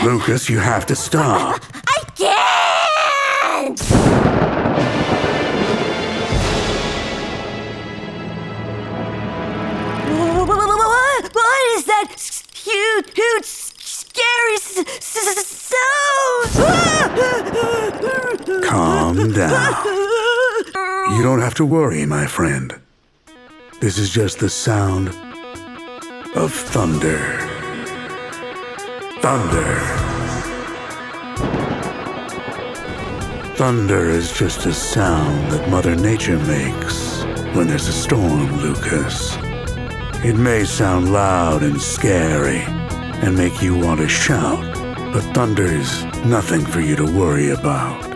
Lucas, you have to stop. I can't! What is that huge, scary sound? Calm down. You don't have to worry, my friend. This is just the sound of thunder. Thunder. Thunder is just a sound that Mother Nature makes when there's a storm, Lucas. It may sound loud and scary and make you want to shout, but thunder's nothing for you to worry about.